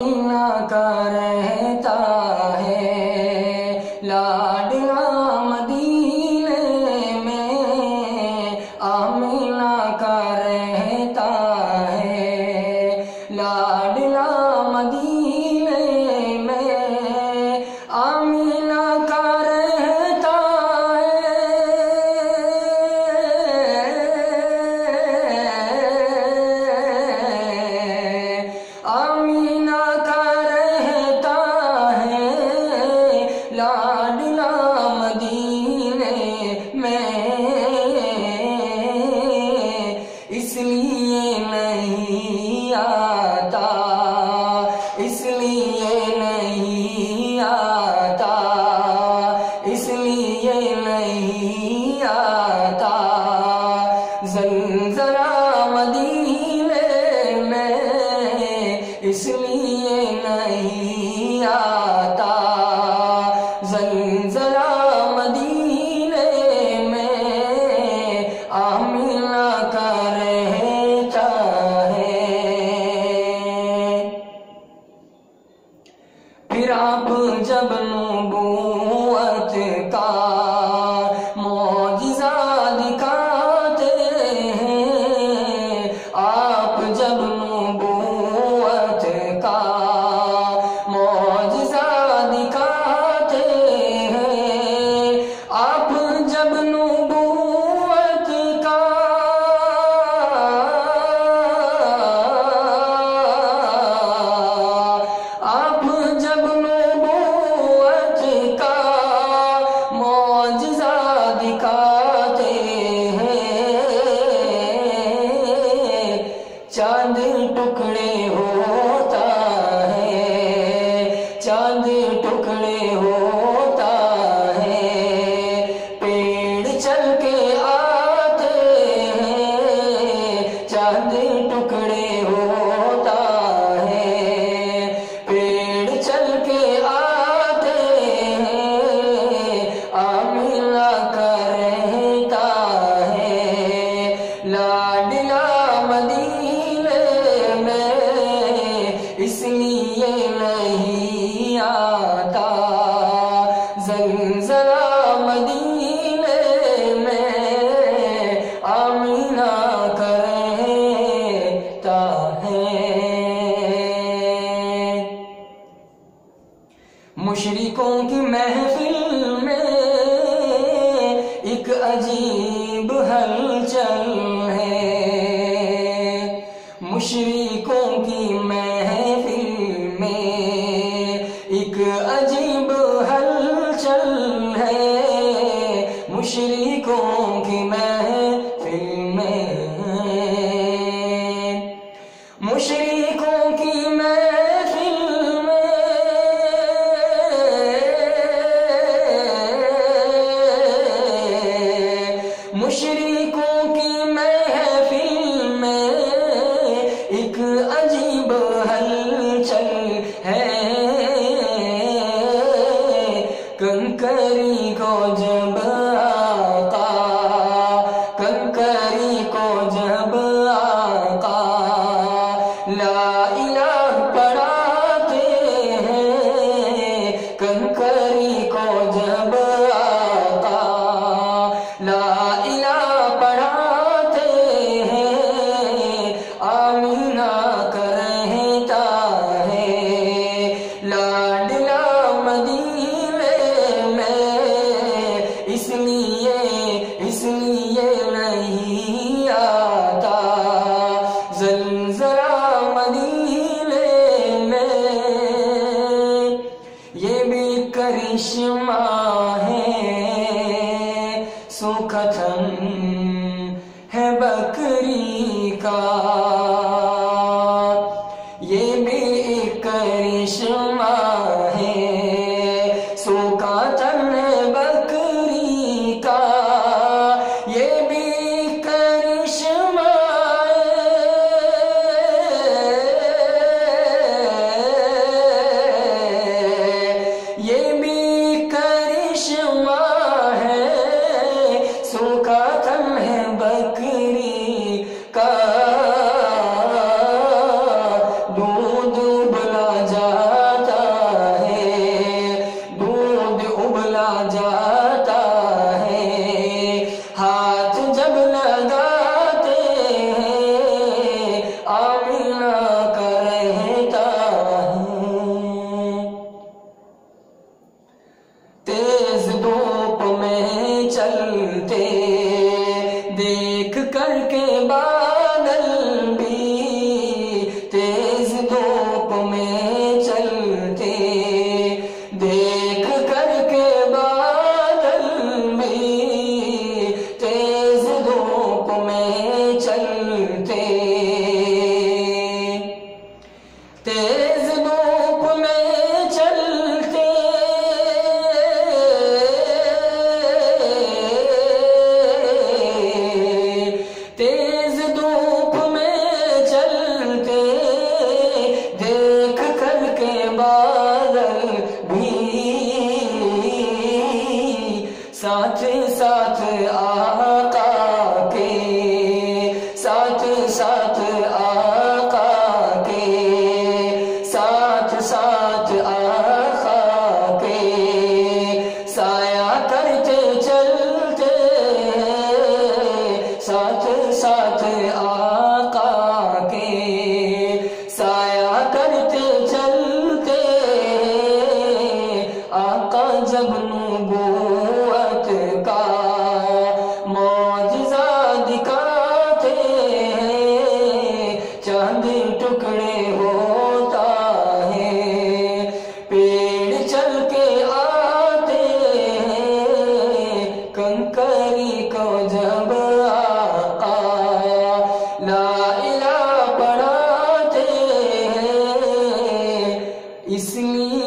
کا رہتا ہے لاڈلا مدینے میں، آمینہ کا رہتا ہے لاڈلا مدینے میں، آمینہ کا رہتا ہے، آمینہ لاڈلا مدینے میں، اس لیے نہیں آتا، اس لیے نہیں آتا، اس لیے نہیں آتا، زلزلہ مدینے میں، اس لیے نہیں آتا، زلزلہ مدینے میں، آمینہ کا رہتا ہے۔ پھر آپ جب نبوت کا معجزہ دکھاتے ہیں، آپ جب نبوت کا معجزہ دکھاتے ہیں، آپ جب نبوت کا آپ جب نبوت کا معجزہ دکھاتے ہیں، چاند ٹکڑے ہوتا ہے، چاند ٹکڑے ہوتا ہے، پیڑ چل کے آتے ہیں، چاند ٹکڑے ہوتا ہے، پیڑ چل کے آتے ہیں، آمینہ کا رہتا ہے لاڈلا مدینے میں، اس لیے نہیں آتا، زلزلہ مدینے میں، آمینہ کا رہتا ہے۔ مشرکوں کی محفل میں ایک عجیب ہلچل ہے، مشرکوں کی محفل میں ایک عجیب ہلچل ہے، مشرکوں کی محفل میں، مشرکوں کی محفل میں، مشرکوں کی محفل میں ایک عجیب ہلچل ہے، کنکری کو جب آقا، کنکری کو جب آقا لا الہ پڑھاتے ہیں، کنکری کو جب آقا لا الہ پڑھاتے ہیں، آمینہ کا رہتا ہے لاڈلا مدینے میں، اس لیے نہیں آتا، زلزلہ مدینے میں، یہ بھی کرشمہ ہے سوکھا تھن ہے بکری کا، یہ بھی ایک کرشمہ ہے سوکھا تھن ہے بکری کا، یہ بھی کرشمہ یہ بھی کرشمہ ہے سوکھا تھن ہے بکری کا، دودھ بلا جا جب نبوت کا معجزہ دکھاتے چاند ٹکڑے ہوتا ہے، پیڑ چل کے آتے کنکری کو جب آقا لا الہ پڑھاتے، اس لیے